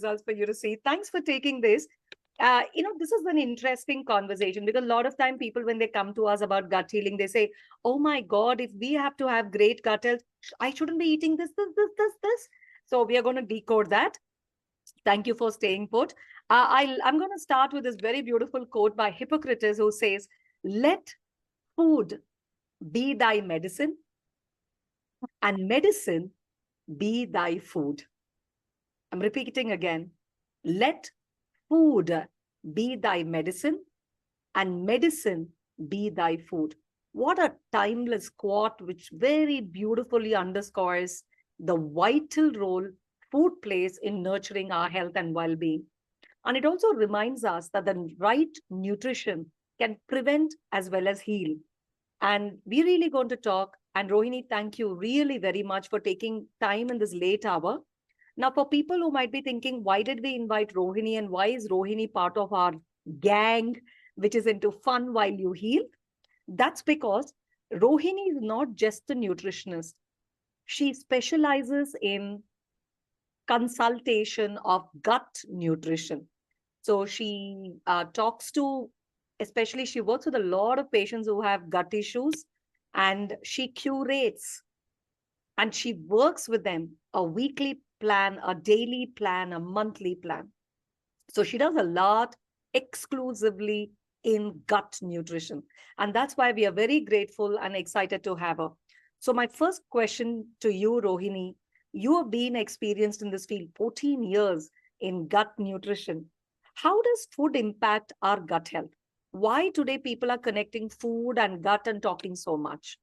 results for you to see. Thanks for taking this. This is an interesting conversation because a lot of time people, when they come to us about gut healing, they say, "Oh my God, if we have to have great gut health, I shouldn't be eating this." So we are going to decode that. Thank you for staying put. I'm going to start with this very beautiful quote by Hippocrates, who says, "Let food be thy medicine, and medicine be thy food." I'm repeating again. Let food be thy medicine, and medicine be thy food. What a timeless quote, which very beautifully underscores the vital role food plays in nurturing our health and well being. And it also reminds us that the right nutrition can prevent as well as heal. And we're really going to talk. And Rohini, thank you really very much for taking time in this late hour. Now, for people who might be thinking, why did we invite Rohini and why is Rohini part of our gang, which is into fun while you heal? That's because Rohini is not just a nutritionist. She specializes in consultation of gut nutrition. So she talks to, especially she works with a lot of patients who have gut issues, and she curates and she works with them a weekly plan, a daily plan, a monthly plan. So she does a lot exclusively in gut nutrition. And that's why we are very grateful and excited to have her. So, my first question to you, Rohini, you have been experienced in this field 14 years in gut nutrition. How does food impact our gut health? Why today people are connecting food and gut and talking so much?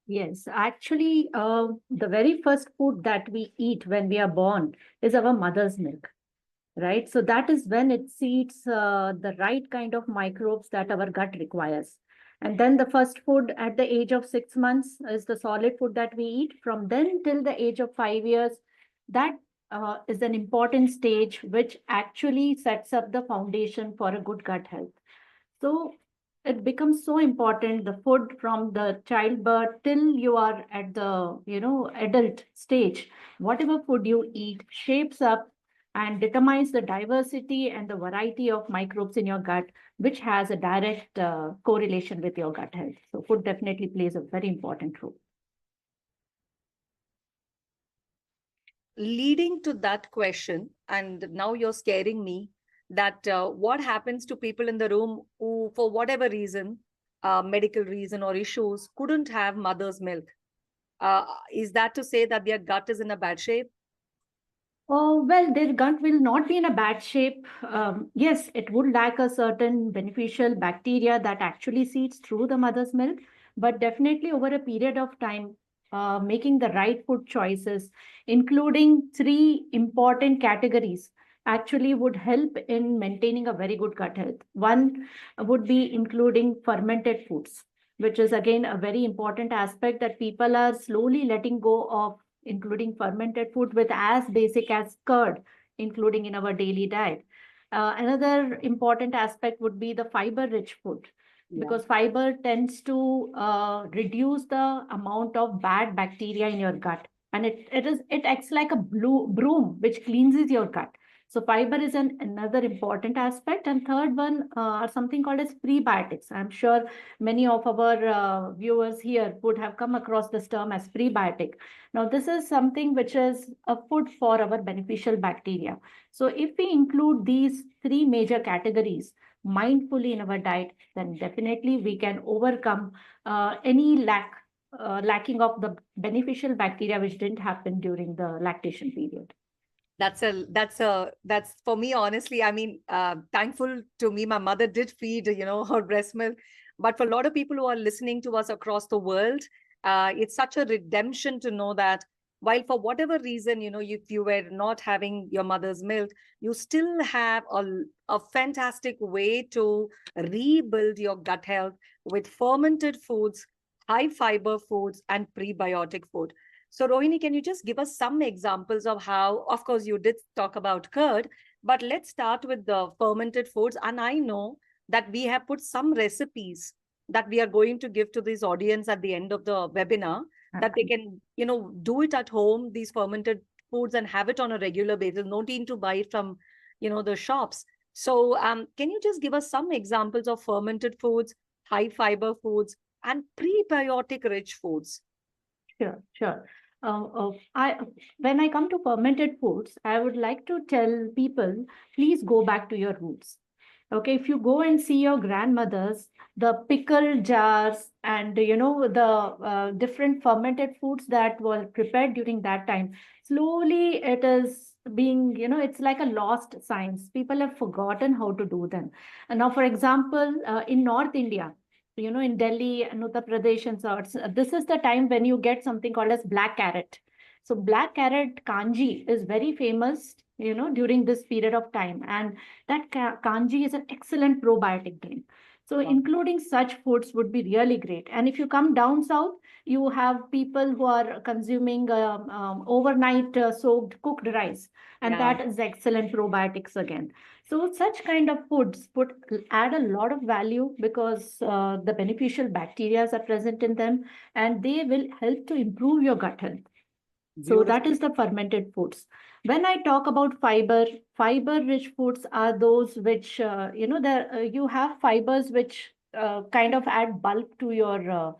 Yes, actually, the very first food that we eat when we are born is our mother's milk, right? So that is when it seeds the right kind of microbes that our gut requires. And then the first food at the age of 6 months is the solid food that we eat. From then till the age of 5 years, that is an important stage which actually sets up the foundation for a good gut health. So it becomes so important, the food from the childbirth till you are at the, adult stage. Whatever food you eat shapes up and determines the diversity and the variety of microbes in your gut, which has a direct correlation with your gut health. So food definitely plays a very important role. Leading to that question, and now you're scaring me, that what happens to people in the room who, for whatever reason, medical reason or issues, couldn't have mother's milk? Is that to say that their gut is in a bad shape? Oh, well, their gut will not be in a bad shape. Yes, it would lack a certain beneficial bacteria that actually seeds through the mother's milk, but definitely over a period of time, making the right food choices, including three important categories, actually would help in maintaining a very good gut health. One would be including fermented foods, which is again a very important aspect that people are slowly letting go of, including fermented food with as basic as curd, including in our daily diet. Another important aspect would be the fiber-rich food, because fiber tends to reduce the amount of bad bacteria in your gut, and it acts like a broom which cleanses your gut. So fiber is another important aspect. And third one are something called as prebiotics. I'm sure many of our viewers here would have come across this term as prebiotic. Now, this is something which is a food for our beneficial bacteria. So if we include these three major categories mindfully in our diet, then definitely we can overcome any lacking of the beneficial bacteria which didn't happen during the lactation period. That's for me, honestly. I mean, thankful to me, my mother did feed, her breast milk. But for a lot of people who are listening to us across the world, it's such a redemption to know that while for whatever reason, if you were not having your mother's milk, you still have a fantastic way to rebuild your gut health with fermented foods, high fiber foods, and prebiotic food. So, Rohini, can you just give us some examples of how, of course, you did talk about curd, but let's start with the fermented foods. And I know that we have put some recipes that we are going to give to this audience at the end of the webinar, that they can, do it at home, these fermented foods and have it on a regular basis. No need to buy it from, the shops. So, can you just give us some examples of fermented foods, high fiber foods, and prebiotic rich foods? Sure, sure. When I come to fermented foods, I would like to tell people, please go back to your roots. Okay, if you go and see your grandmothers, the pickle jars and the different fermented foods that were prepared during that time, slowly it is being, it's like a lost science. People have forgotten how to do them. And now, for example, in North India, in Delhi and Uttar Pradesh and such, this is the time when you get something called as black carrot. So black carrot kanji is very famous, during this period of time. And that kanji is an excellent probiotic drink. So Wow. including such foods would be really great. And if you come down south, you have people who are consuming overnight soaked cooked rice, and Yeah. that is excellent probiotics again. So such kind of foods would add a lot of value because the beneficial bacteria are present in them, and they will help to improve your gut health. So that Beautiful. is the fermented foods. When I talk about fiber, fiber-rich foods are those which, you have fibers which kind of add bulk to your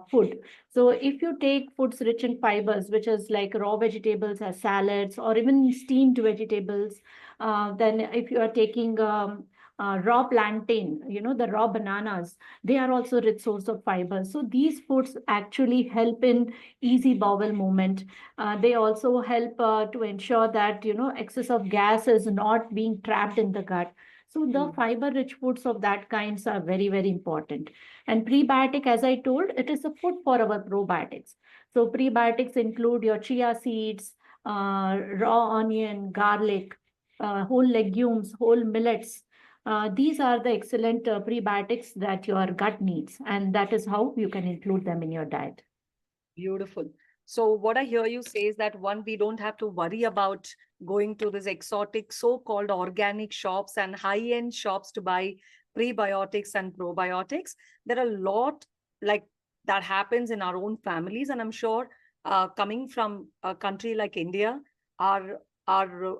food. So if you take foods rich in fibers, which is like raw vegetables as salads or even steamed vegetables, then if you are taking raw plantain, the raw bananas, they are also rich source of fiber. So these foods actually help in easy bowel movement. They also help to ensure that excess of gas is not being trapped in the gut. So the Mm. fiber rich foods of that kinds are very, very important. And prebiotic, as I told, it is a food for our probiotics. So prebiotics include your chia seeds, raw onion, garlic, whole legumes, whole millets. These are the excellent prebiotics that your gut needs, and that is how you can include them in your diet. Beautiful. So what I hear you say is that one, we don't have to worry about going to this exotic so-called organic shops and high-end shops to buy prebiotics and probiotics. There are a lot like that happens in our own families, and I'm sure coming from a country like India, our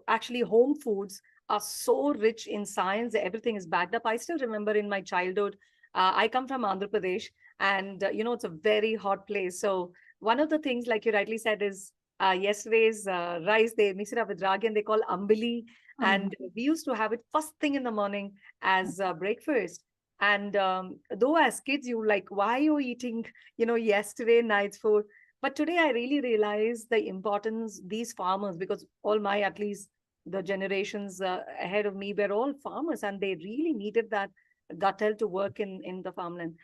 actually home foods are so rich in science. Everything is backed up. I still remember in my childhood, I come from Andhra Pradesh, and it's a very hot place. So one of the things, like you rightly said, is yesterday's rice, they mix it up with ragi and they call ambili. Um, And we used to have it first thing in the morning as breakfast. And though as kids, you like, why are you eating, yesterday night's food? But today I really realize the importance these farmers, because all my, at least the generations ahead of me were all farmers, and they really needed that gut health to work in the farmland.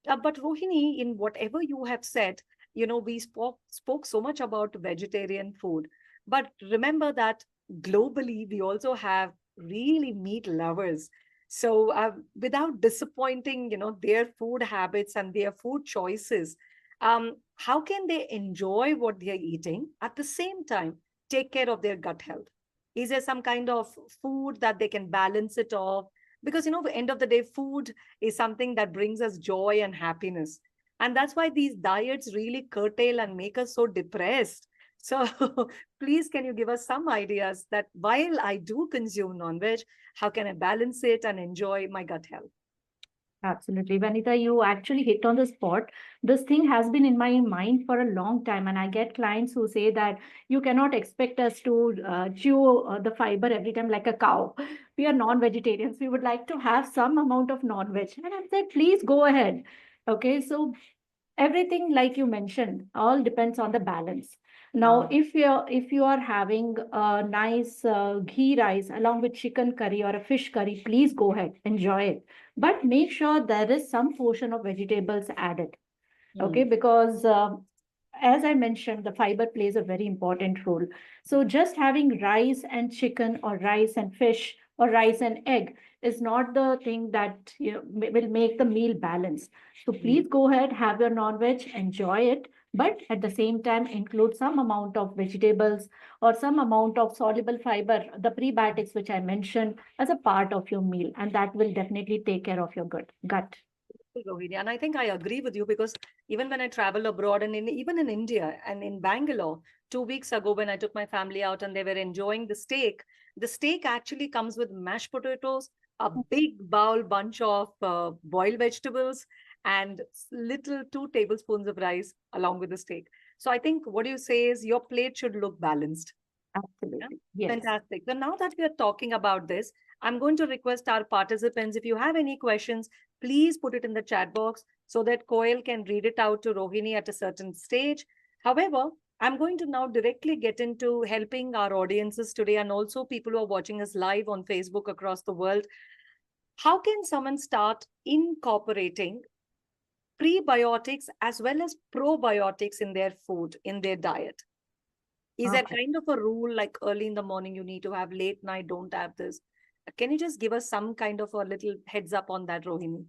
But Rohini, in whatever you have said, we spoke so much about vegetarian food, but remember that globally we also have really meat lovers. So without disappointing, their food habits and their food choices, how can they enjoy what they are eating at the same time take care of their gut health? Is there some kind of food that they can balance it off? Because the end of the day, food is something that brings us joy and happiness, and that's why these diets really curtail and make us so depressed. So please, can you give us some ideas that while I do consume non-veg, how can I balance it and enjoy my gut health? Absolutely. Vanita, you actually hit on the spot. This thing has been in my mind for a long time, and I get clients who say that you cannot expect us to chew the fiber every time like a cow. We are non-vegetarians. We would like to have some amount of non-veg. And I said, please go ahead. Okay, so everything like you mentioned all depends on the balance. Now Ah, if you are having a nice ghee rice along with chicken curry or a fish curry, please go ahead, enjoy it, but make sure there is some portion of vegetables added. Okay, mm, because as I mentioned, the fiber plays a very important role. So just having rice and chicken or rice and fish or rice and egg is not the thing that will make the meal balanced. So mm. please go ahead, have your non-veg, enjoy it, but at the same time include some amount of vegetables or some amount of soluble fiber, the prebiotics which I mentioned, as a part of your meal, and that will definitely take care of your gut. Rohini. And I think I agree with you, because even when I travel abroad and even in India and in Bangalore, 2 weeks ago when I took my family out and they were enjoying the steak actually comes with mashed potatoes, a big bowl bunch of boiled vegetables, and little 2 tablespoons of rice along with the steak. So I think what you say is your plate should look balanced. Yeah. Absolutely. Yes. Fantastic. So now that we are talking about this, I'm going to request our participants, if you have any questions, please put it in the chat box so that Koel can read it out to Rohini at a certain stage. However, I'm going to now directly get into helping our audiences today and also people who are watching us live on Facebook across the world. How can someone start incorporating prebiotics as well as probiotics in their food, in their diet? Is there Okay. kind of a rule like early in the morning you need to have, late night don't have this? Can you just give us some kind of a little heads up on that, Rohini?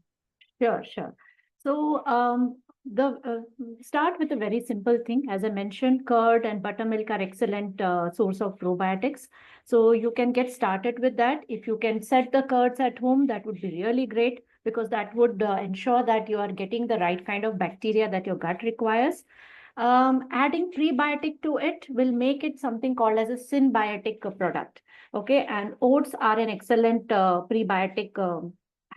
Sure, sure. So, the start with a very simple thing. As I mentioned, curd and buttermilk are excellent source of probiotics. So you can get started with that. If you can set the curds at home, that would be really great because that would ensure that you are getting the right kind of bacteria that your gut requires. Adding prebiotic to it will make it something called as a symbiotic product. Okay, and oats are an excellent prebiotic.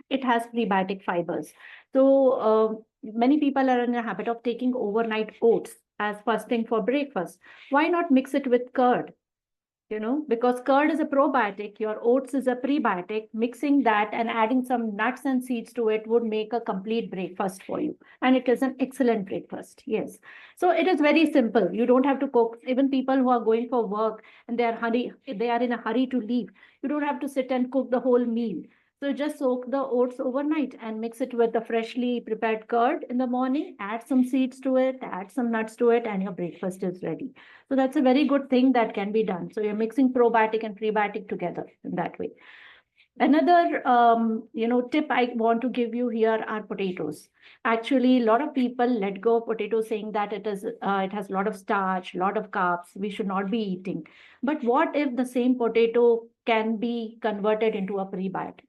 It has prebiotic fibers. So many people are in the habit of taking overnight oats as first thing for breakfast. Why not mix it with curd? Because curd is a probiotic, your oats is a prebiotic. Mixing that and adding some nuts and seeds to it would make a complete breakfast for you. And it is an excellent breakfast. Yes. So it is very simple. You don't have to cook. Even people who are going for work and they are in a hurry to leave. You don't have to sit and cook the whole meal. So just soak the oats overnight and mix it with the freshly prepared curd in the morning. Add some seeds to it, add some nuts to it, and your breakfast is ready. So that's a very good thing that can be done. So you're mixing probiotic and prebiotic together in that way. Another, tip I want to give you here are potatoes. Actually, a lot of people let go of potatoes, saying that it has a lot of starch, a lot of carbs. We should not be eating. But what if the same potato can be converted into a prebiotic?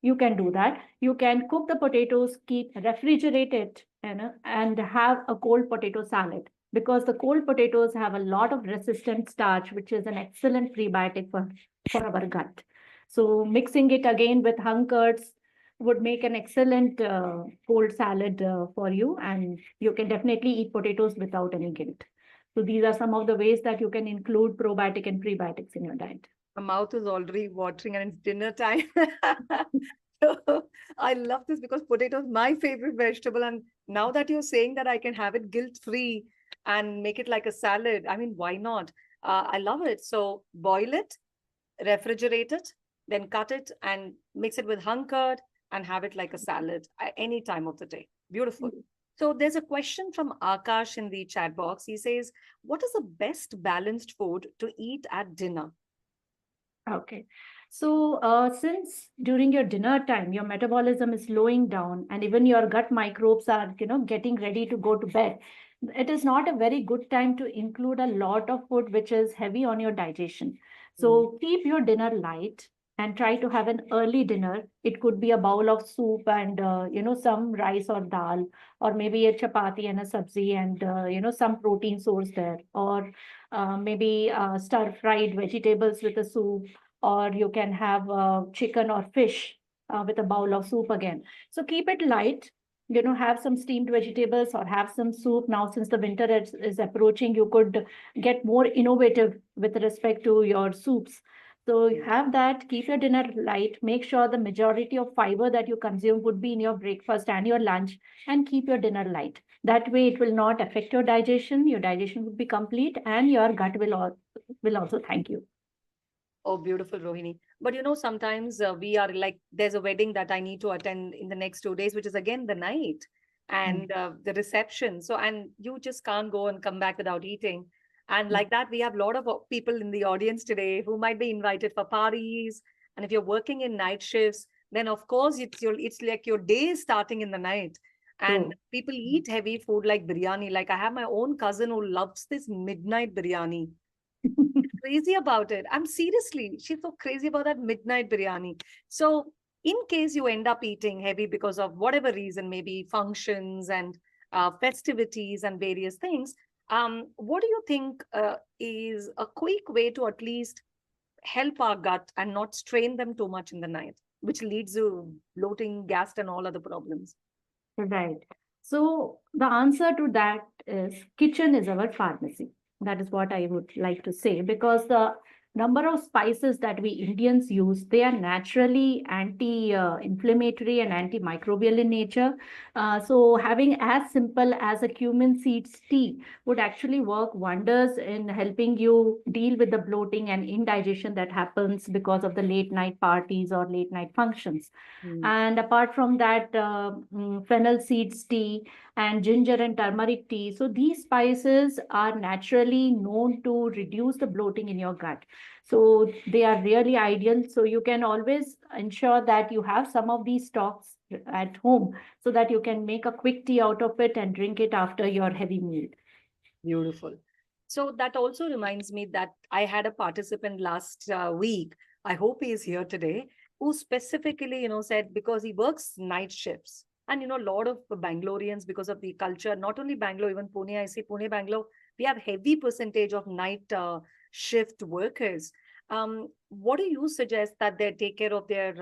You can do that. You can cook the potatoes, keep refrigerate it, and have a cold potato salad because the cold potatoes have a lot of resistant starch, which is an excellent prebiotic for our gut. So mixing it again with hung curds would make an excellent cold salad for you, and you can definitely eat potatoes without any guilt. So these are some of the ways that you can include probiotic and prebiotics in your diet. My mouth is already watering and it's dinner time. So I love this because potato is my favorite vegetable. And now that you're saying that I can have it guilt free and make it like a salad, I mean, why not? I love it. So boil it, refrigerate it, then cut it and mix it with hung curd and have it like a salad at any time of the day. Beautiful. So there's a question from Akash in the chat box. He says, what is the best balanced food to eat at dinner? Okay. So, since during your dinner time, your metabolism is slowing down and even your gut microbes are, getting ready to go to bed, it is not a very good time to include a lot of food which is heavy on your digestion. Mm. So, keep your dinner light and try to have an early dinner. It could be a bowl of soup and, some rice or dal, or maybe a chapati and a sabzi and, some protein source there, or maybe stir fried vegetables with a soup, or you can have chicken or fish with a bowl of soup again. So keep it light. Have some steamed vegetables or have some soup. Now, since the winter is approaching, you could get more innovative with respect to your soups. So you have that, keep your dinner light, make sure the majority of fiber that you consume would be in your breakfast and your lunch, and keep your dinner light. That way, it will not affect your digestion. Your digestion would be complete, and your gut will also thank you. Oh, beautiful, Rohini. But sometimes we are like, there's a wedding that I need to attend in the next 2 days, which is again the night Mm. and the reception. So, and you just can't go and come back without eating. And Mm. like that, we have a lot of people in the audience today who might be invited for parties. And if you're working in night shifts, then of course it's like your day is starting in the night. And True. people eat heavy food like biryani. Like I have my own cousin who loves this midnight biryani, crazy about it. I'm seriously, she's so crazy about that midnight biryani. So, in case you end up eating heavy because of whatever reason, maybe functions and festivities and various things, What do you think is a quick way to at least help our gut and not strain them too much in the night, which leads to bloating, gas, and all other problems? Right. So the answer to that is kitchen is our pharmacy. That is what I would like to say, because the number of spices that we Indians use, they are naturally anti-inflammatory and antimicrobial in nature. So having as simple as a cumin seeds tea would actually work wonders in helping you deal with the bloating and indigestion that happens because of the late night parties or late night functions. Mm. And apart from that, fennel seeds tea and ginger and turmeric tea. So these spices are naturally known to reduce the bloating in your gut. So they are really ideal. So you can always ensure that you have some of these stocks at home so that you can make a quick tea out of it and drink it after your heavy meal. Beautiful. So that also reminds me that I had a participant last week. I hope he is here today, who specifically, said because he works night shifts. And, a lot of Bangaloreans, because of the culture, not only Bangalore, even Pune, I see Pune, Bangalore, we have heavy percentage of night shift workers. What do you suggest that they take care of their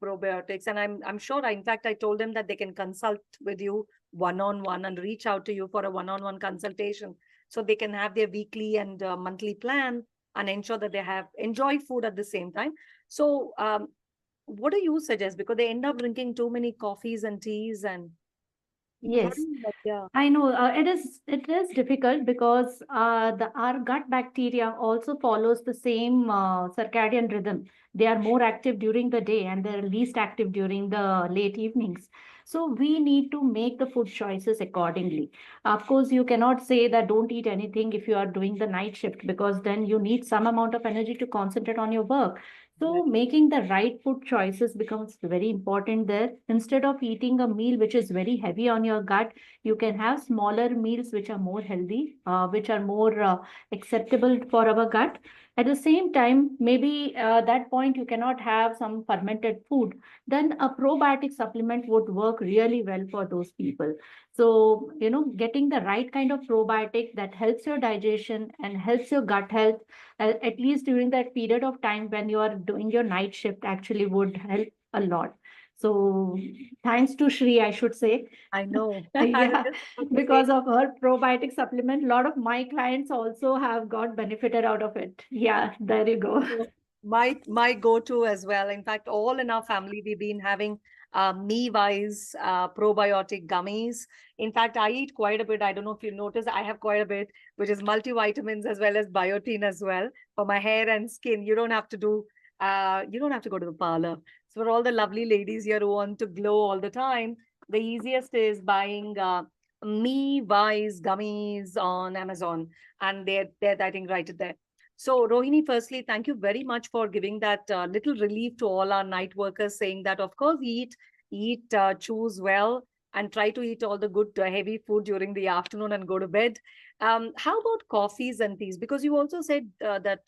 probiotics? And I'm sure, in fact, I told them that they can consult with you one on one and reach out to you for a one on one consultation so they can have their weekly and monthly plan and ensure that they have enjoy food at the same time. So what do you suggest, because they end up drinking too many coffees and teas, and how do Yes. you, like, yeah. I know it is difficult because the our gut bacteria also follows the same circadian rhythm. They are more active during the day and they're least active during the late evenings. So we need to make the food choices accordingly. Of course, you cannot say that don't eat anything if you are doing the night shift, because then you need some amount of energy to concentrate on your work. So Exactly. making the right food choices becomes very important there. Instead of eating a meal which is very heavy on your gut, you can have smaller meals which are more healthy, which are more acceptable for our gut. At the same time, maybe that point you cannot have some fermented food, then a probiotic supplement would work really well for those people. So, getting the right kind of probiotic that helps your digestion and helps your gut health, at least during that period of time when you are doing your night shift, actually would help a lot. So, thanks to Shri, I should say. I know. I was Yeah, just about to say. because of her probiotic supplement, a lot of my clients also have got benefited out of it. Yeah, there you go. So my go-to as well. In fact, all in our family, we've been having me wise probiotic gummies. In fact, I eat quite a bit. I don't know if you notice, I have quite a bit, which is multivitamins as well as biotin as well for my hair and skin. You don't have to go to the parlor. So for all the lovely ladies here who want to glow all the time, the easiest is buying me wise gummies on Amazon, and they're I think right there. So, Rohini, firstly, thank you very much for giving that little relief to all our night workers, saying that, of course, choose well, and try to eat all the good heavy food during the afternoon and go to bed. How about coffees and teas? Because you also said that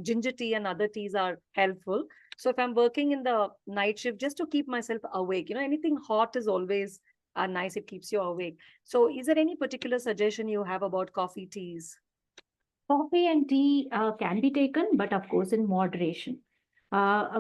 ginger tea and other teas are helpful. So, if I'm working in the night shift, just to keep myself awake, anything hot is always nice. It keeps you awake. So, is there any particular suggestion you have about coffee, teas? Coffee and tea can be taken, but of course in moderation.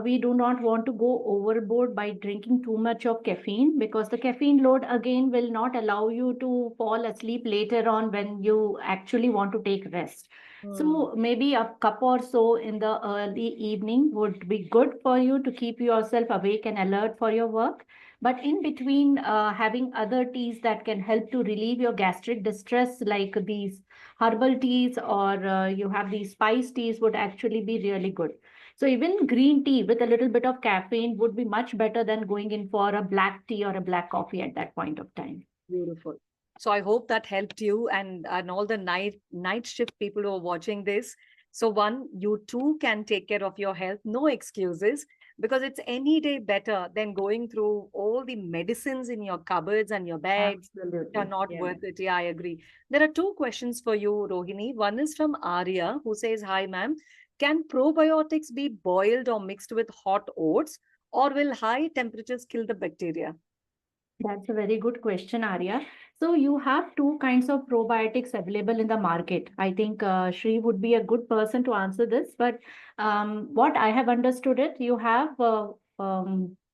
We do not want to go overboard by drinking too much of caffeine, because the caffeine load again will not allow you to fall asleep later on when you actually want to take rest. Hmm. So maybe a cup or so in the early evening would be good for you to keep yourself awake and alert for your work. But in between, having other teas that can help to relieve your gastric distress, like these herbal teas, or you have these spice teas, would actually be really good. So even green tea with a little bit of caffeine would be much better than going in for a black tea or a black coffee at that point of time. Beautiful. So I hope that helped you and all the night shift people who are watching this. So one, you too can take care of your health. No excuses, because it's any day better than going through all the medicines in your cupboards and your bags. They are Absolutely. not Yeah. worth it. Yeah, I agree. There are two questions for you, Rohini. One is from Arya, who says, "Hi, ma'am. Can probiotics be boiled or mixed with hot oats, or will high temperatures kill the bacteria?" That's a very good question, Arya. So you have two kinds of probiotics available in the market. I think Shri would be a good person to answer this. But what I have understood it, you have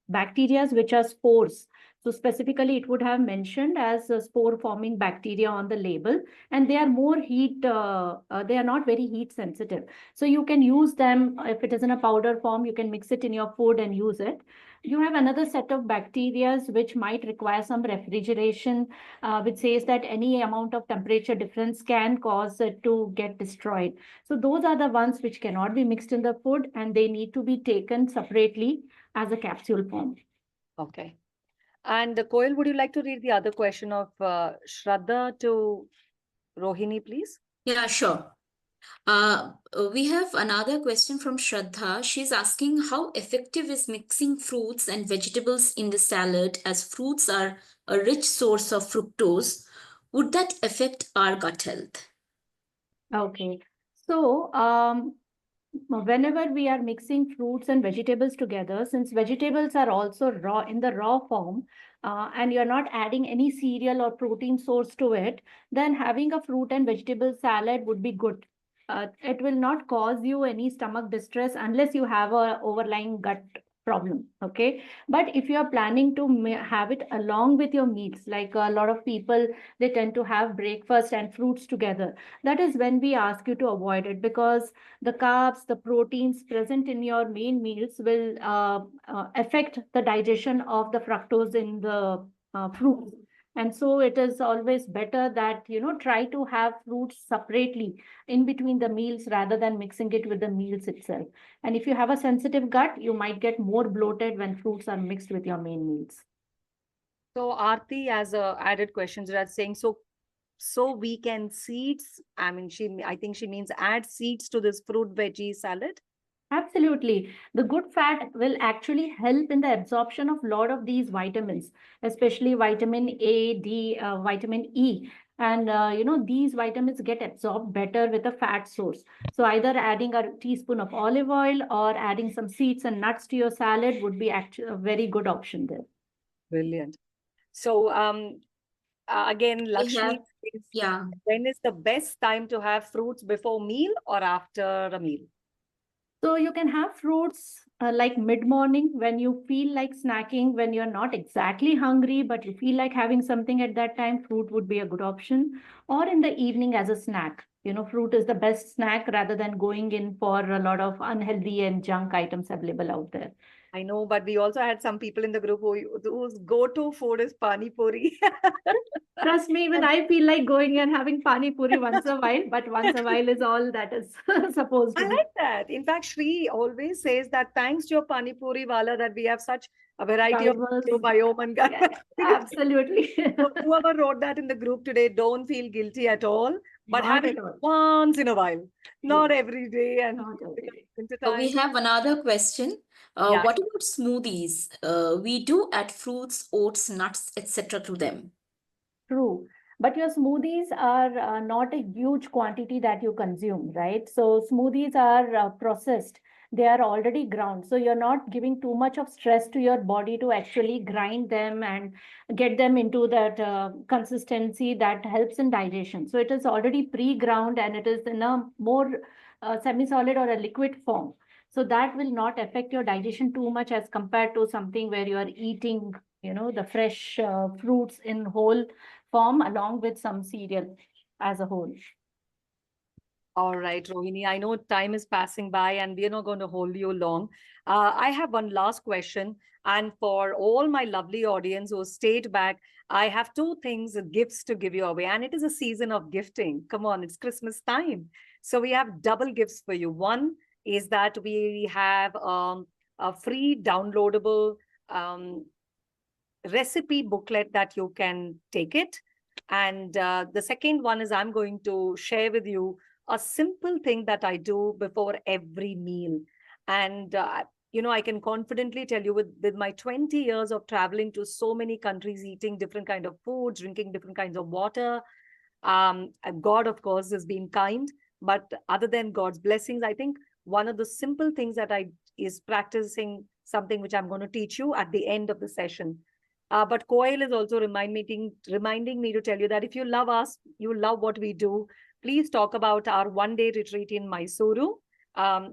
bacteria which are spores. So specifically, it would have mentioned as a spore forming bacteria on the label, and they are more heat. They are not very heat sensitive. So you can use them if it is in a powder form. You can mix it in your food and use it. You have another set of bacteria which might require some refrigeration, which says that any amount of temperature difference can cause it to get destroyed. So those are the ones which cannot be mixed in the food, and they need to be taken separately as a capsule form. Okay. And Koil, would you like to read the other question of Shraddha to Rohini, please? Yeah, sure. We have another question from Shraddha. She's asking how effective is mixing fruits and vegetables in the salad, as fruits are a rich source of fructose. Would that affect our gut health? Okay. So, whenever we are mixing fruits and vegetables together, since vegetables are also raw in the raw form, and you're not adding any cereal or protein source to it, then having a fruit and vegetable salad would be good. It will not cause you any stomach distress unless you have a overlying gut problem. Okay. But if you are planning to have it along with your meals, like a lot of people, they tend to have breakfast and fruits together. That is when we ask you to avoid it, because the carbs, the proteins present in your main meals will affect the digestion of the fructose in the fruits. And so it is always better that, try to have fruits separately in between the meals rather than mixing it with the meals itself. And if you have a sensitive gut, you might get more bloated when fruits are mixed with your main meals. So Aarti, as a added questions, are saying, so we can seeds. I mean, I think she means add seeds to this fruit veggie salad. Absolutely. The good fat will actually help in the absorption of a lot of these vitamins, especially vitamin A, D, vitamin E. And, these vitamins get absorbed better with a fat source. So either adding a teaspoon of olive oil or adding some seeds and nuts to your salad would be actually a very good option there. Brilliant. So again, We have, Lakshmi says, yeah. when is the best time to have fruits, before meal or after a meal? So you can have fruits like mid-morning when you feel like snacking, when you're not exactly hungry, but you feel like having something at that time, fruit would be a good option. Or in the evening as a snack. Fruit is the best snack rather than going in for a lot of unhealthy and junk items available out there. I know, but we also had some people in the group whose go-to food is pani puri. Trust me, even I feel like going and having pani puri once a while, but once a while is all that is supposed I to be. like that. In fact, Shri always says that thanks to your pani puri wala that we have such a variety of Diverse. microbiome and Yes, absolutely. So whoever wrote that in the group today, don't feel guilty at all, but Not have it at all. once in a while, not Yes, every day. And not every day. winter We time. have another question. Yeah. What about smoothies? We do add fruits, oats, nuts, etc. to them. True. But your smoothies are not a huge quantity that you consume, right? So smoothies are processed. They are already ground. So you're not giving too much of stress to your body to actually grind them and get them into that consistency that helps in digestion. So it is already pre-ground and it is in a more semi-solid or a liquid form. So that will not affect your digestion too much as compared to something where you are eating, the fresh fruits in whole form along with some cereal as a whole. All right, Rohini, I know time is passing by and we're not going to hold you long. I have one last question. And for all my lovely audience who stayed back, I have two things, gifts to give you away. And it is a season of gifting. Come on, it's Christmas time. So we have double gifts for you. One is that we have a free downloadable um, recipe booklet that you can take it. And the second one is I'm going to share with you a simple thing that I do before every meal. And, I can confidently tell you with my 20 years of traveling to so many countries, eating different kind of foods, drinking different kinds of water. God, of course, has been kind. But other than God's blessings, I think one of the simple things that I is practicing something which I'm going to teach you at the end of the session. But Coil is also reminding me to tell you that if you love us, you love what we do, please talk about our one-day retreat in Mysuru.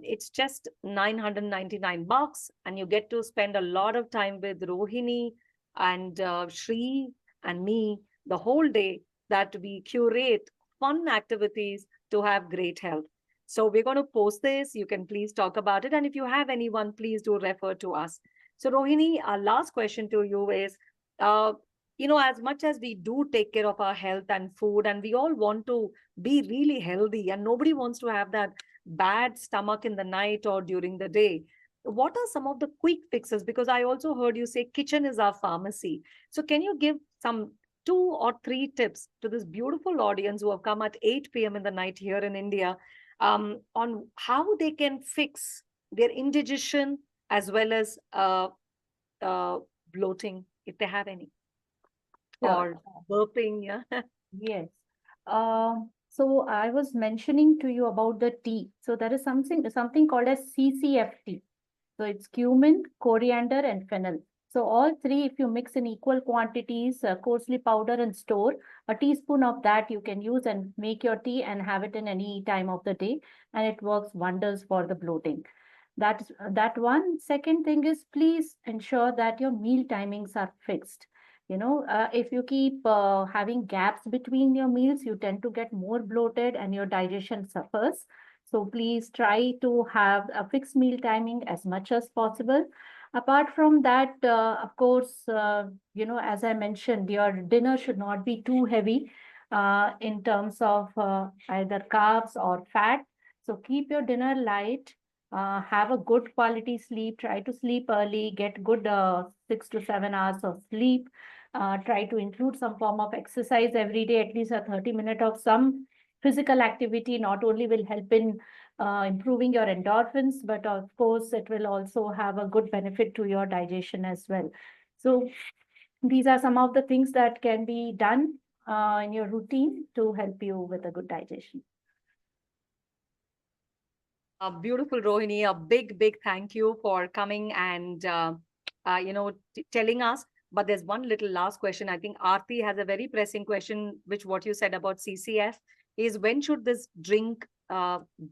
It's just $999, and you get to spend a lot of time with Rohini and Shri and me the whole day, that we curate fun activities to have great health. So we're going to post this. You can please talk about it. And if you have anyone, please do refer to us. So Rohini, our last question to you is, uh, as much as we do take care of our health and food, and we all want to be really healthy, and nobody wants to have that bad stomach in the night or during the day, what are some of the quick fixes? Because I also heard you say kitchen is our pharmacy. So can you give some 2 or 3 tips to this beautiful audience who have come at 8 p.m. in the night here in India, on how they can fix their indigestion as well as uh, bloating, if they have any, Sure. or burping? Yeah. Yes. So I was mentioning to you about the tea. So there is something called as CCFT. So it's cumin, coriander, and fennel. So all three, if you mix in equal quantities, coarsely powder and store, a teaspoon of that you can use and make your tea and have it in any time of the day, and it works wonders for the bloating. That's that one. Second thing is, please ensure that your meal timings are fixed. If you keep having gaps between your meals, you tend to get more bloated and your digestion suffers. So please try to have a fixed meal timing as much as possible. Apart from that, of course, as I mentioned, your dinner should not be too heavy in terms of either carbs or fat. So keep your dinner light, have a good quality sleep, try to sleep early, get good 6 to 7 hours of sleep, try to include some form of exercise every day, at least a 30 minute of some physical activity. Not only will help in improving your endorphins, but of course it will also have a good benefit to your digestion as well. So these are some of the things that can be done in your routine to help you with a good digestion. Beautiful, Rohini. A big, big thank you for coming and telling us. But there's one little last question. I think Aarti has a very pressing question, which what you said about CCF is, when should this drink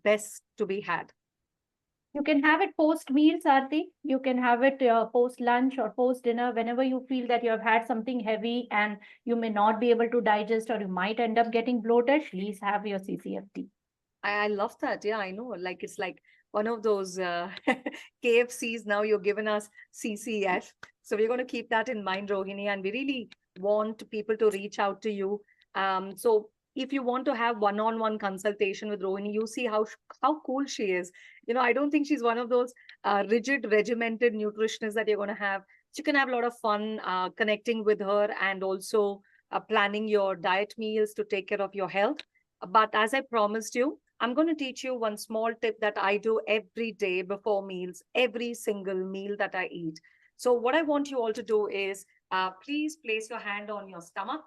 best to be had? You can have it post meals, Aarti. You can have it post lunch or post dinner, whenever you feel that you have had something heavy and you may not be able to digest, or you might end up getting bloated. Please have your CCFT. I love that. Yeah, I know. Like, it's like one of those KFCs. Now you're giving us CCF. So we're going to keep that in mind, Rohini. And we really want people to reach out to you. So if you want to have one-on-one consultation with Rohini, you see how cool she is. I don't think she's one of those rigid, regimented nutritionists that you're going to have. You can have a lot of fun connecting with her, and also planning your diet meals to take care of your health. But as I promised you, I'm going to teach you one small tip that I do every day before meals, every single meal that I eat. So what I want you all to do is, please place your hand on your stomach,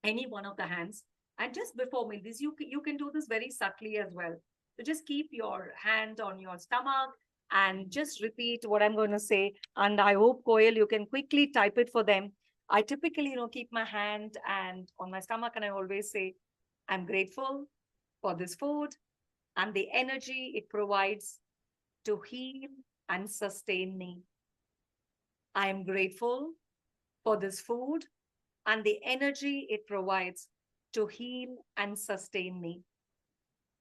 any one of the hands. And just before meal, you can do this very subtly as well. So just keep your hand on your stomach and just repeat what I'm going to say. And I hope, Koel, you can quickly type it for them. I typically, keep my hand and on my stomach, and I always say, I'm grateful for this food and the energy it provides to heal and sustain me. I am grateful for this food and the energy it provides to heal and sustain me.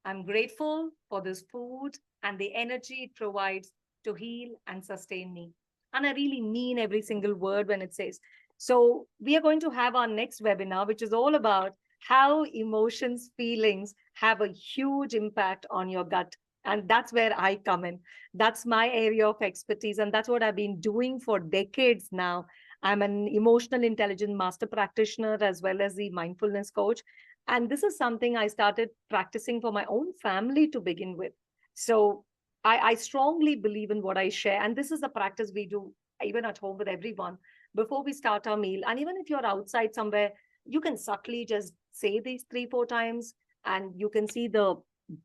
I'm grateful for this food and the energy it provides to heal and sustain me. And I really mean every single word when it says. So, we are going to have our next webinar, which is all about how emotions, feelings have a huge impact on your gut. And that's where I come in. That's my area of expertise. And that's what I've been doing for decades now. I'm an emotional intelligence master practitioner as well as the mindfulness coach. And this is something I started practicing for my own family to begin with. So I strongly believe in what I share. And this is a practice we do even at home with everyone before we start our meal. And even if you're outside somewhere, you can subtly just say these 3, 4 times, and you can see the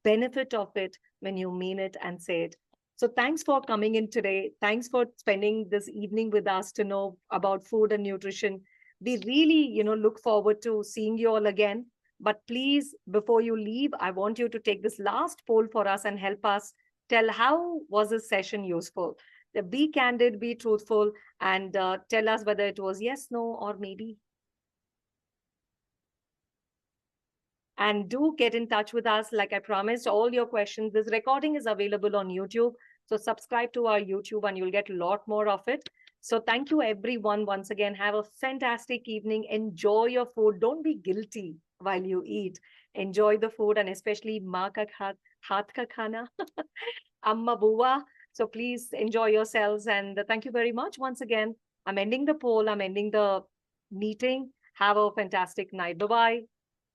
benefit of it when you mean it and say it. So thanks for coming in today. Thanks for spending this evening with us to know about food and nutrition. We really, look forward to seeing you all again. But please, before you leave, I want you to take this last poll for us and help us tell how was this session useful. Be candid, be truthful, and tell us whether it was yes, no, or maybe. And do get in touch with us. Like I promised, all your questions. This recording is available on YouTube. So subscribe to our YouTube and you'll get a lot more of it. So thank you, everyone. Once again, have a fantastic evening. Enjoy your food. Don't be guilty while you eat. Enjoy the food, and especially maa ka hath ka khana, amma buwa. So please enjoy yourselves. And thank you very much once again. I'm ending the poll. I'm ending the meeting. Have a fantastic night. Bye-bye.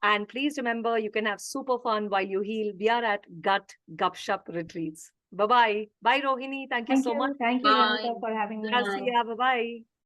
And please remember, you can have super fun while you heal. We are at Gut Gupshup Retreats. Bye-bye. Bye, Rohini. Thank you so much. Thank you, Bye. Renuka, for having me. I'll see you. Bye-bye.